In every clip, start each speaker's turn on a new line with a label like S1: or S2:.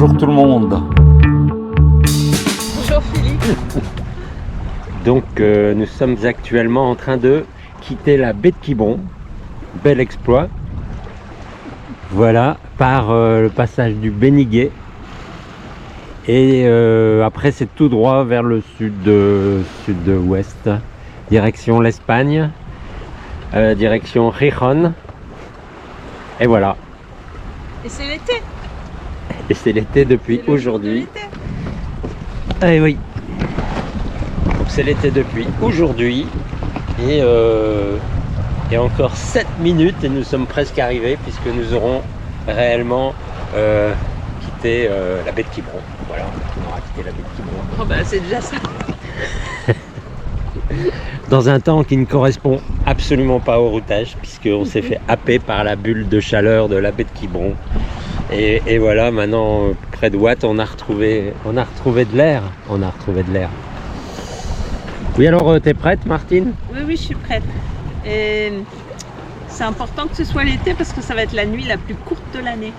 S1: Bonjour tout le monde.
S2: Bonjour Philippe.
S3: Donc nous sommes actuellement en train de quitter la baie de Quiberon. Bel exploit. Voilà, par le passage du Béniguet. Et après c'est tout droit vers le sud-ouest, direction l'Espagne, direction Gijón. Et voilà.
S2: Et c'est l'été.
S3: Et c'est l'été depuis aujourd'hui. Eh oui. Donc c'est l'été depuis aujourd'hui. Et encore 7 minutes et nous sommes presque arrivés puisque nous aurons réellement quitté la baie de Quiberon. Voilà, on aura quitté la baie de Quiberon.
S2: Oh bah c'est déjà ça.
S3: Dans un temps qui ne correspond absolument pas au routage puisqu'on s'est fait happer par la bulle de chaleur de la baie de Quiberon. Et voilà, maintenant près de Watt, on a retrouvé de l'air. On a retrouvé de l'air. Oui, alors t'es prête, Martine?
S2: Oui, je suis prête. Et c'est important que ce soit l'été parce que ça va être la nuit la plus courte de l'année.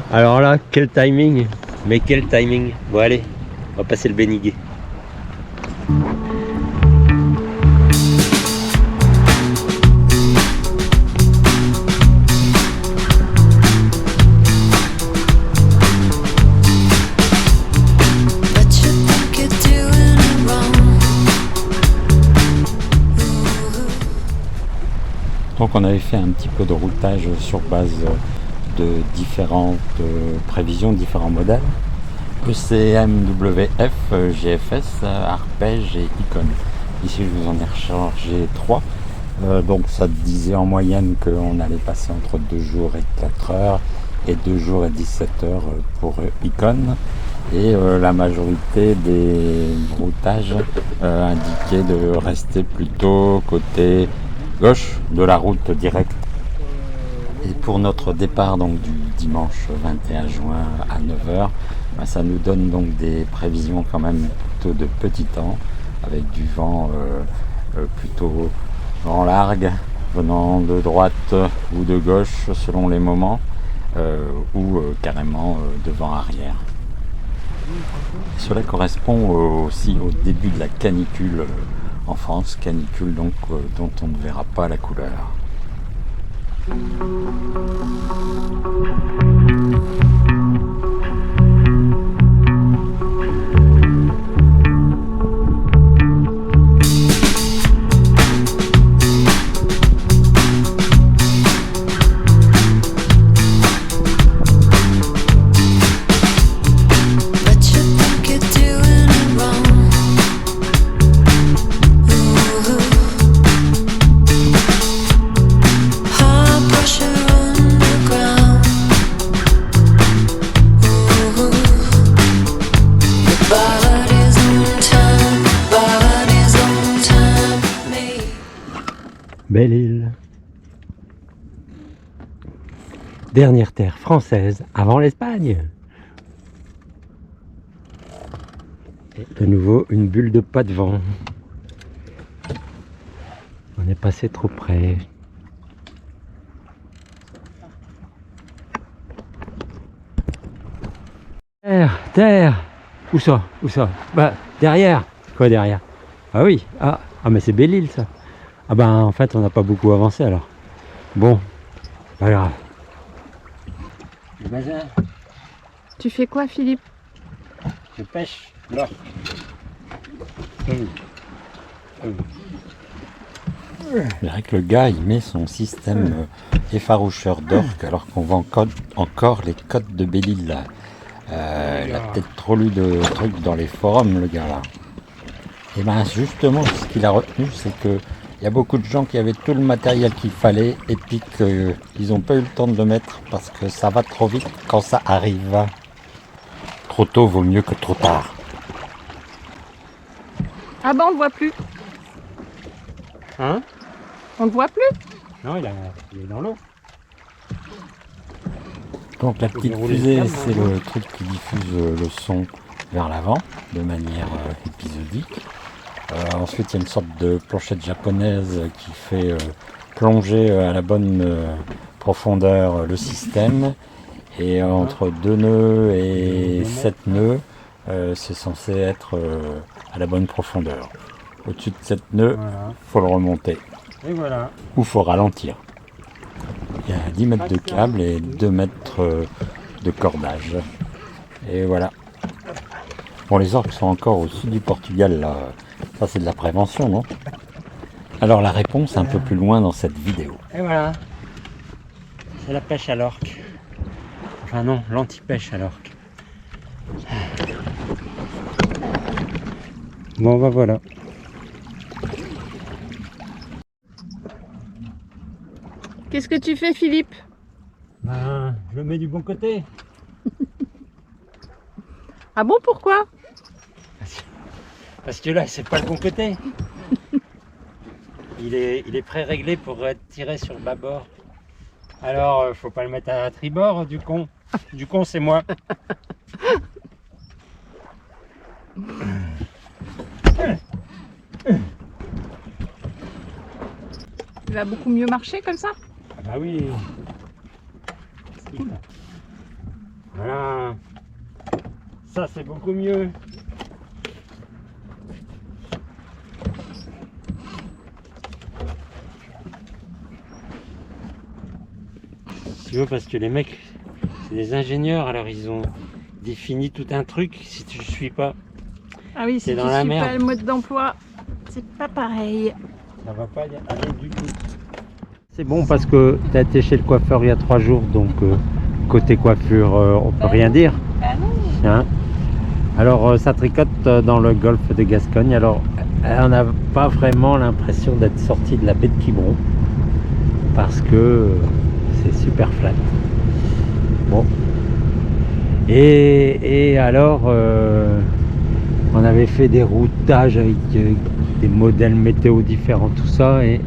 S3: Alors là, quel timing! Mais quel timing! Bon allez, on va passer le Béniguet.
S1: Donc on avait fait un petit peu de routage sur base de différentes prévisions, différents modèles. ECM, WF, GFS, Arpège et Icon. Ici je vous en ai rechargé 3. Donc ça disait en moyenne qu'on allait passer entre 2 jours et 4 heures et 2 jours et 17 heures pour Icon. Et la majorité des routages indiquaient de rester plutôt côté gauche de la route directe. Et pour notre départ donc du dimanche 21 juin à 9h, ça nous donne donc des prévisions quand même plutôt de petit temps, avec du vent plutôt en largue, venant de droite ou de gauche selon les moments, ou carrément de vent arrière. Cela correspond aussi au début de la canicule en France, canicule donc dont on ne verra pas la couleur.
S3: Belle-Île. Dernière terre française avant l'Espagne. Et de nouveau une bulle de pas de vent. On est passé trop près. Terre. Où ça? Bah derrière. Quoi derrière? Ah oui. Ah mais c'est Belle-Île ça. Ah ben en fait on n'a pas beaucoup avancé alors. Bon, pas grave. Le bazar.
S2: Tu fais quoi Philippe?
S3: Je pêche là.
S1: Je dirais que le gars il met son système effaroucheur d'orque alors qu'on voit encore les côtes de Belle-Île. Il a peut-être trop lu de trucs dans les forums le gars là. Et ben justement ce qu'il a retenu c'est que il y a beaucoup de gens qui avaient tout le matériel qu'il fallait et puis qu'ils n'ont pas eu le temps de le mettre parce que ça va trop vite quand ça arrive. Trop tôt vaut mieux que trop tard.
S2: Ah bah on le voit plus.
S3: Hein?
S2: On le voit plus?
S3: Non, il est dans l'eau.
S1: Donc la petite fusée, c'est le truc qui diffuse le son vers l'avant de manière épisodique. Ensuite, il y a une sorte de planchette japonaise qui fait plonger à la bonne profondeur le système. Et entre 2 nœuds et 7 nœuds, c'est censé être à la bonne profondeur. Au-dessus de 7 nœuds,
S3: Voilà.
S1: faut le remonter.
S3: Et voilà.
S1: Ou faut ralentir. Il y a 10 mètres de câble et 2 mètres de cordage. Et voilà. Bon, les orques sont encore au sud du Portugal, là. Ça, c'est de la prévention, non? Alors, la réponse un peu plus loin dans cette vidéo.
S3: Et voilà. C'est la pêche à l'orque. Enfin non, l'anti-pêche à l'orque. Bon, bah voilà.
S2: Qu'est-ce que tu fais, Philippe?
S3: Ben, je le mets du bon côté.
S2: Ah bon, pourquoi?
S3: Parce que là, c'est pas le bon côté. Il est pré-réglé pour être tiré sur bâbord. Alors, faut pas le mettre à tribord, du con. Du con, c'est moi.
S2: Il va beaucoup mieux marcher comme ça?
S3: Ah bah oui. Voilà. Ça, c'est beaucoup mieux. Tu vois, parce que les mecs, c'est des ingénieurs, alors ils ont défini tout un truc. Si tu ne suis pas,
S2: Ah oui, si
S3: C'est
S2: tu
S3: dans la
S2: suis
S3: merde.
S2: pas le mode d'emploi, c'est pas pareil.
S3: ça va pas aller du tout. C'est bon parce que tu as été chez le coiffeur il y a 3 jours, donc côté coiffure, on peut rien dire.
S2: Bah non.
S3: Hein. Alors ça tricote dans le golfe de Gascogne. Alors on n'a pas vraiment l'impression d'être sorti de la baie de Quiberon parce que c'est super flat. Bon. Et alors on avait fait des routages avec des modèles météo différents, tout ça, et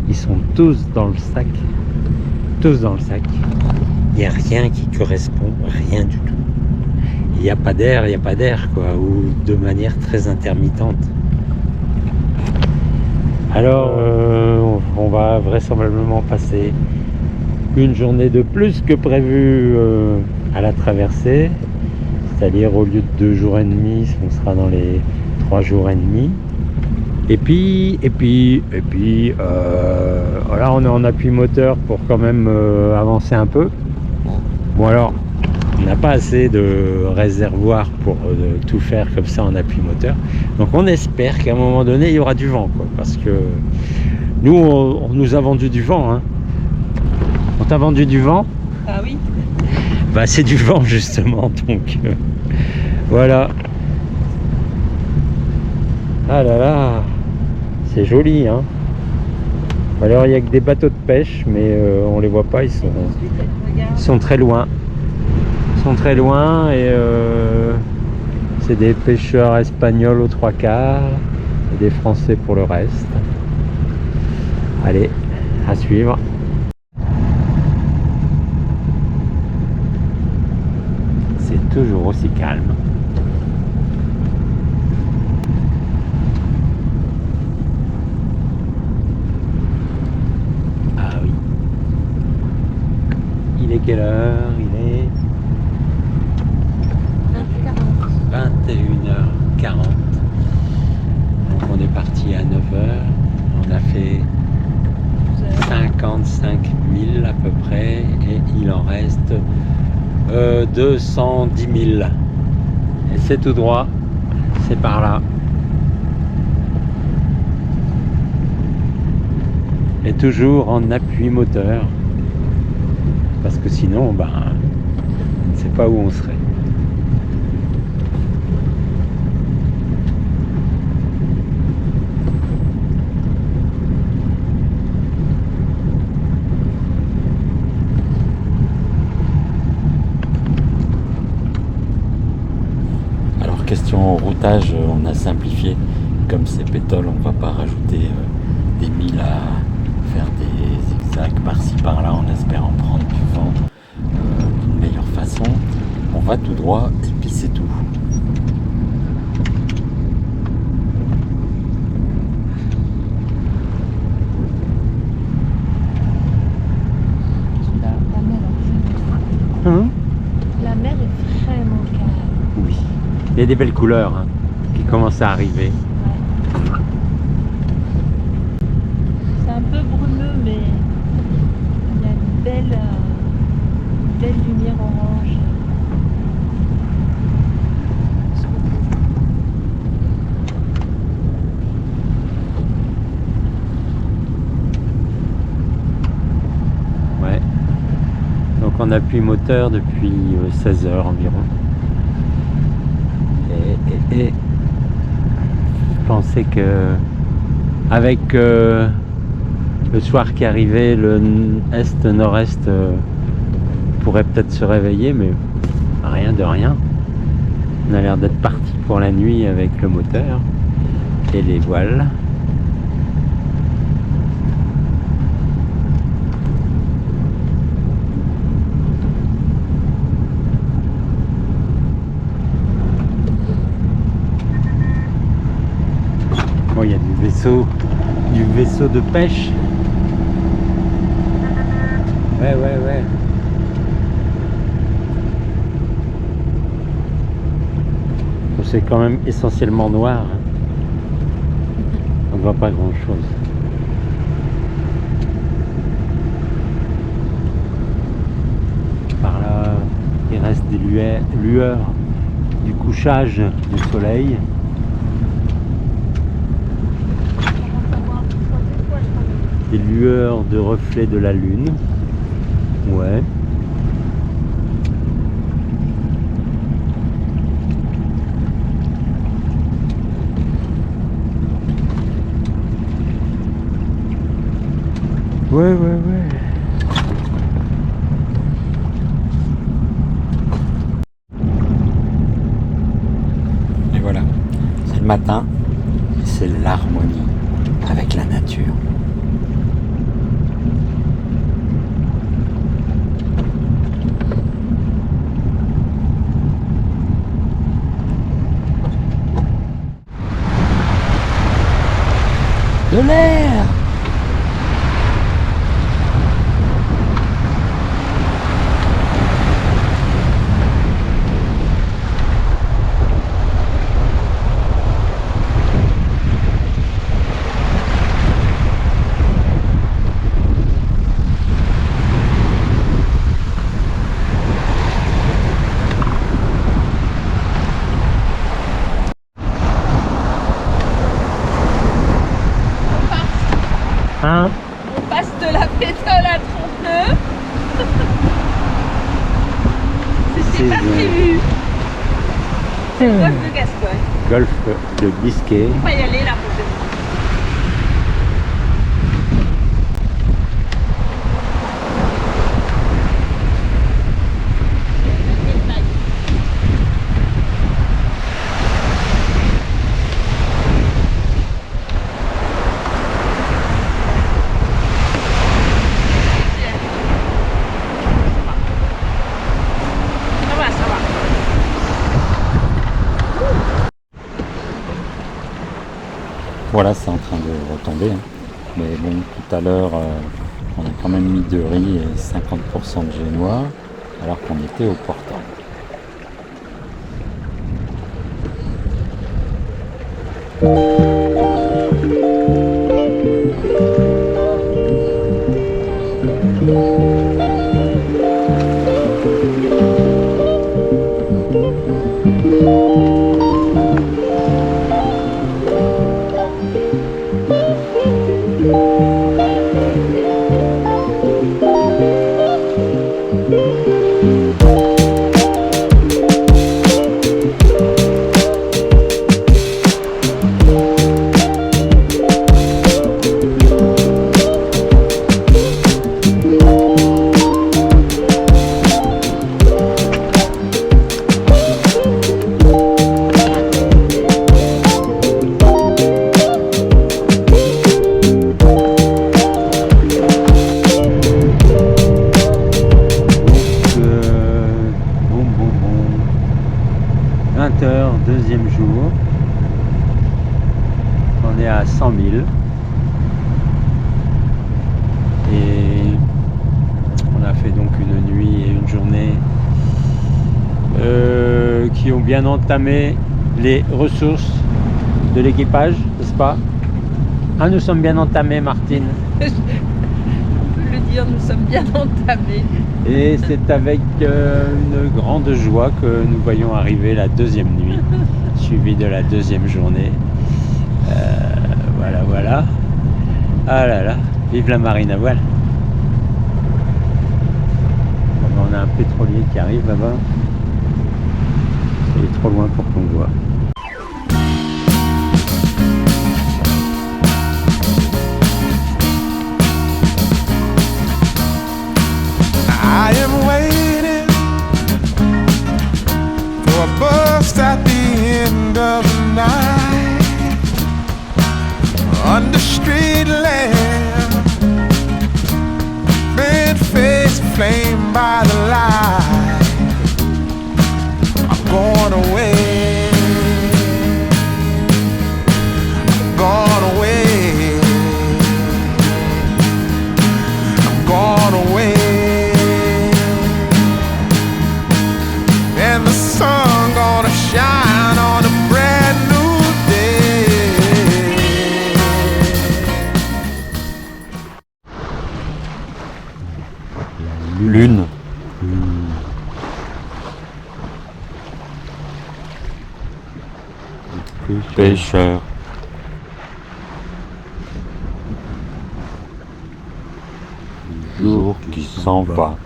S3: ils sont tous dans le sac. Tous dans le sac. Il n'y a rien qui correspond, rien du tout. Il n'y a pas d'air, quoi, ou de manière très intermittente. Alors, on va vraisemblablement passer une journée de plus que prévu à la traversée, c'est-à-dire au lieu de 2 jours et demi, on sera dans les 3 jours et demi. Et puis, voilà, on est en appui moteur pour quand même avancer un peu. Bon alors, on n'a pas assez de réservoir pour tout faire comme ça en appui moteur. Donc on espère qu'à un moment donné, il y aura du vent, quoi, parce que nous, on nous a vendu du vent. Hein. On t'a vendu du vent?
S2: Ah oui.
S3: Bah c'est du vent justement, donc voilà. Ah là là, c'est joli, hein. Alors il n'y a que des bateaux de pêche, mais on les voit pas, ils sont très loin. Ils sont très loin et c'est des pêcheurs espagnols aux 3 quarts et des Français pour le reste. Allez, à suivre. C'est toujours aussi calme. Ah oui. Il est quelle heure? Il est 21h40. Donc on est parti à 9h. On a fait 55 000 à peu près et il en reste 210 000. Et c'est tout droit, c'est par là. Et toujours en appui moteur. Parce que sinon, ben, on ne sait pas où on serait.
S1: Question routage, on a simplifié. Comme c'est pétole, on va pas rajouter des milles à faire des zigzags par-ci par-là en espérant prendre du vent d'une meilleure façon. On va tout droit et puis c'est tout.
S2: C'est vraiment calme.
S3: Oui. Il y a des belles couleurs hein, qui commencent à arriver.
S2: Ouais. C'est un peu brumeux, mais il y a une belle lumière orange.
S3: Ouais. Donc on appuie moteur depuis 16 heures environ. Et je pensais que avec le soir qui arrivait, le est-nord-est pourrait peut-être se réveiller, mais rien de rien. On a l'air d'être parti pour la nuit avec le moteur et les voiles. Bon, il y a du vaisseau de pêche. Ouais. Bon, c'est quand même essentiellement noir. Hein. On ne voit pas grand chose. Par là, il reste des lueurs du couchage du soleil. Des lueurs de reflets de la lune. Ouais. Ouais.
S1: Et voilà, c'est le matin, c'est l'harmonie avec la nature. De l'air!
S3: Hein?
S2: On passe de la pétole à 39. C'était pas prévu. C'est le golfe de Gascogne.
S3: Golfe de Biscay.
S2: On va y aller la prochaine fois.
S1: Voilà, c'est en train de retomber. Hein. Mais bon, tout à l'heure, on a quand même mis de riz et 50% de génois, alors qu'on était au portant.
S3: Deuxième jour, on est à 100 000 et on a fait donc une nuit et une journée qui ont bien entamé les ressources de l'équipage, n'est-ce pas? Ah, nous sommes bien entamés, Martine.
S2: On peut le dire, nous sommes bien entamés.
S3: Et c'est avec une grande joie que nous voyons arriver la deuxième nuit, suivie de la deuxième journée. Voilà, voilà. Ah là là, vive la marine à voile. Bon, ben, on a un pétrolier qui arrive là-bas. Il est trop loin pour qu'on voit.
S4: I am waiting for a bus at the end of the night under street lamp, red face flamed by the light. I'm going away. I'm going away. I'm going away. And the sun gonna shine on a brand new day.
S1: Lune. Pêcheur. Jour qui s'en va.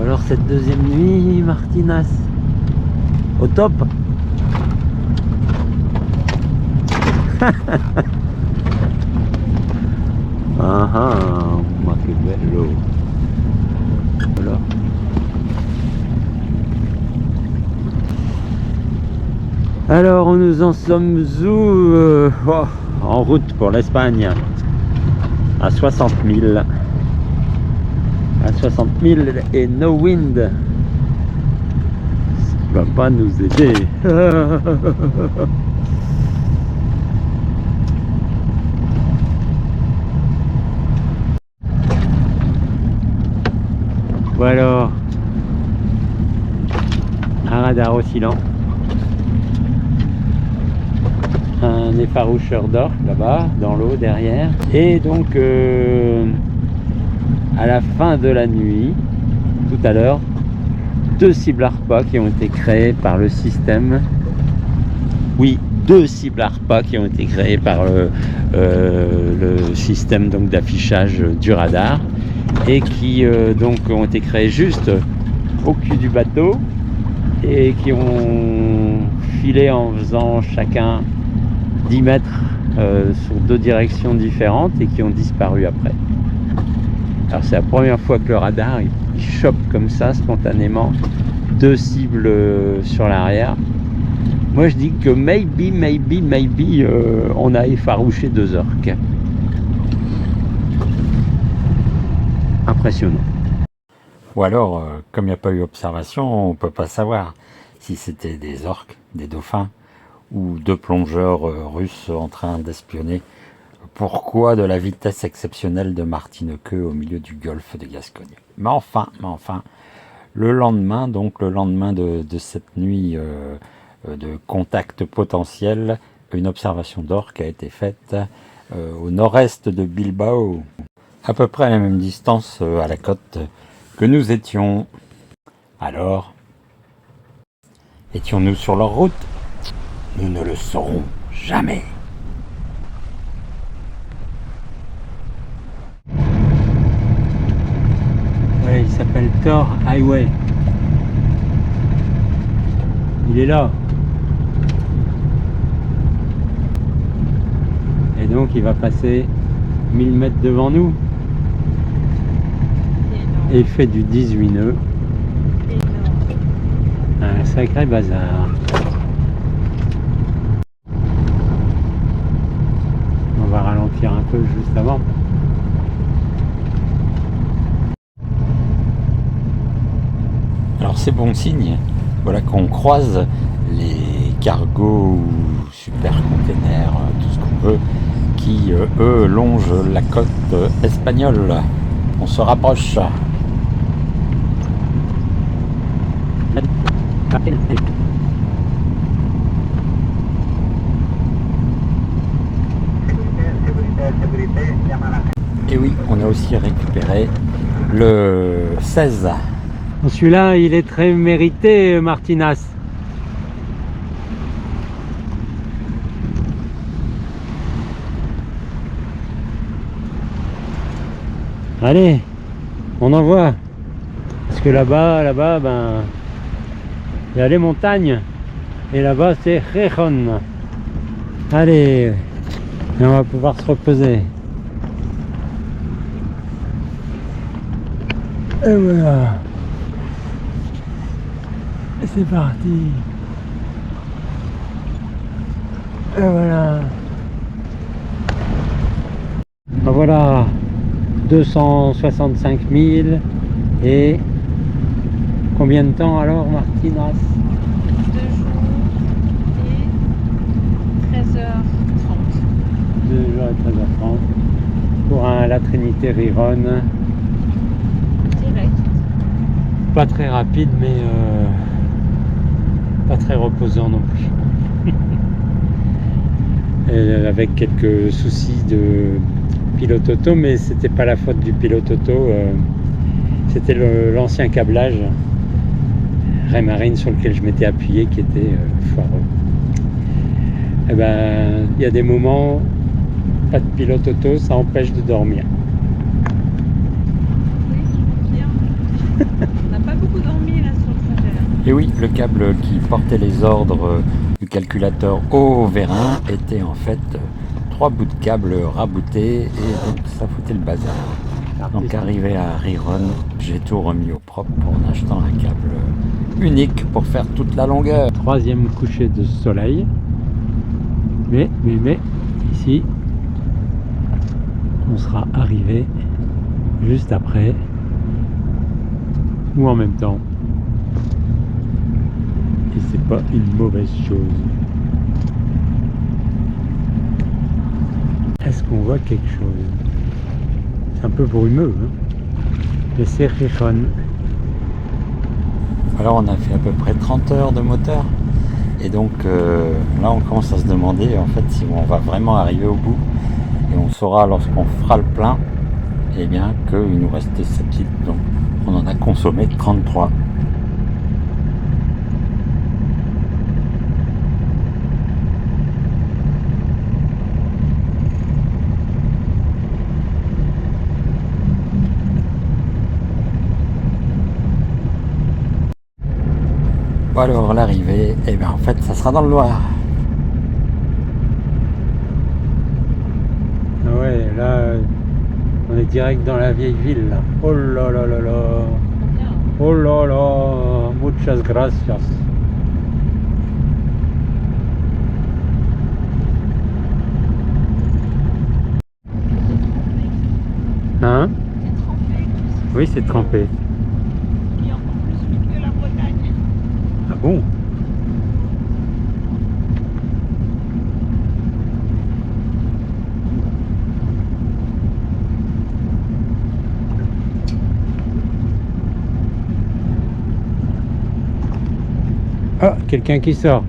S3: Alors cette deuxième nuit, Martinas, au top. Ah ah, ma che bello. Voilà. Alors nous en sommes où en route pour l'Espagne, à 60 000. À 60 000 et no wind, ce qui va pas nous aider. Voilà, un radar oscillant, un effaroucheur d'orque là-bas dans l'eau derrière, et donc à la fin de la nuit, tout à l'heure, 2 cibles ARPA qui ont été créées par le système. Oui, 2 cibles ARPA qui ont été créées par le système donc d'affichage du radar et qui donc ont été créées juste au cul du bateau et qui ont filé en faisant chacun 10 mètres sur 2 directions différentes et qui ont disparu après. Alors c'est la première fois que le radar il chope comme ça spontanément 2 cibles sur l'arrière. Moi je dis que maybe on a effarouché 2 orques. Impressionnant.
S1: Ou alors, comme il n'y a pas eu observation, on ne peut pas savoir si c'était des orques, des dauphins ou 2 plongeurs russes en train d'espionner. Pourquoi de la vitesse exceptionnelle de Martine-Queux au milieu du golfe de Gascogne? Mais enfin, le lendemain, donc le lendemain de cette nuit de contact potentiel, une observation d'orques a été faite au nord-est de Bilbao, à peu près à la même distance à la côte que nous étions. Alors, étions-nous sur leur route? Nous ne le saurons jamais.
S3: Ouais, il s'appelle Thor Highway. Il est là. Et donc il va passer 1000 mètres devant nous. Et il fait du 18 nœuds. Un sacré bazar. On va ralentir un peu juste avant.
S1: Alors c'est bon signe, voilà qu'on croise les cargo ou super container, tout ce qu'on veut, qui eux longent la côte espagnole. On se rapproche. Et oui, on a aussi récupéré le 16.
S3: Celui-là, il est très mérité, Martinas. Allez, on envoie. Parce que là-bas, ben, il y a les montagnes. Et là-bas, c'est Gijón. Allez, et on va pouvoir se reposer. Et voilà. Et c'est parti. Et voilà. Ben voilà. 265 000 et combien de temps alors, Martinas?
S2: 2 jours et 13h30.
S3: 2 jours et 13h30 pour la Trinité Gijón.
S2: Direct.
S3: Pas très rapide, mais pas très reposant non plus. Et avec quelques soucis de pilote auto, mais c'était pas la faute du pilote auto, c'était l'ancien câblage Raymarine sur lequel je m'étais appuyé qui était foireux. Et ben, il y a des moments, pas de pilote auto, ça empêche de dormir.
S2: Oui, bien. On n'a pas beaucoup dormi là sur le trajet.
S1: Et oui, le câble qui portait les ordres du calculateur au vérin était en fait 3 bouts de câble raboutés et donc ça foutait le bazar. Donc arrivé à Gijón, j'ai tout remis au propre en achetant un câble unique pour faire toute la longueur.
S3: 3e coucher de soleil. Mais ici on sera arrivé juste après ou en même temps. Et c'est pas une mauvaise chose. Est-ce qu'on voit quelque chose? C'est un peu brumeux, hein? Mais c'est Gijón.
S1: Alors on a fait à peu près 30 heures de moteur. Et donc là on commence à se demander en fait si on va vraiment arriver au bout. Et on saura lorsqu'on fera le plein, eh bien qu'il nous restait 7 litres. Donc on en a consommé 33. Bon alors l'arrivée, eh bien en fait ça sera dans le Loir.
S3: Ah ouais, là on est direct dans la vieille ville là. Oh là là là là. Oh là là. Muchas gracias. Hein?
S2: C'est trempé.
S3: Oui, c'est trempé.
S2: Et encore plus vite que la Bretagne.
S3: Ah bon? Ah, quelqu'un qui sort.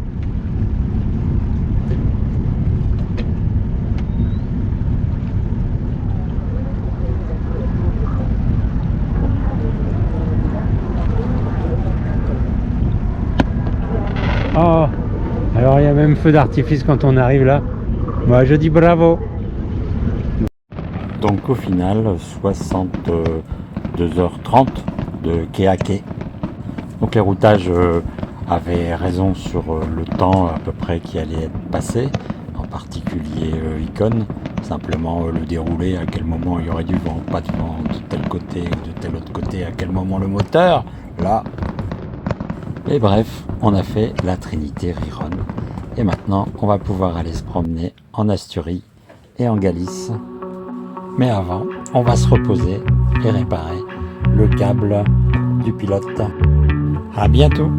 S3: Oh, alors il y a même feu d'artifice quand on arrive là. Moi je dis bravo.
S1: Donc au final 62h30 de quai à quai. Donc les routages avaient raison sur le temps à peu près qui allait être passé, en particulier Icône, simplement le déroulé, à quel moment il y aurait du vent, pas de vent, de tel côté ou de tel autre côté, à quel moment le moteur, là. Et bref, on a fait la Trinité Gijón. Et maintenant, on va pouvoir aller se promener en Asturie et en Galice. Mais avant, on va se reposer et réparer le câble du pilote. À bientôt!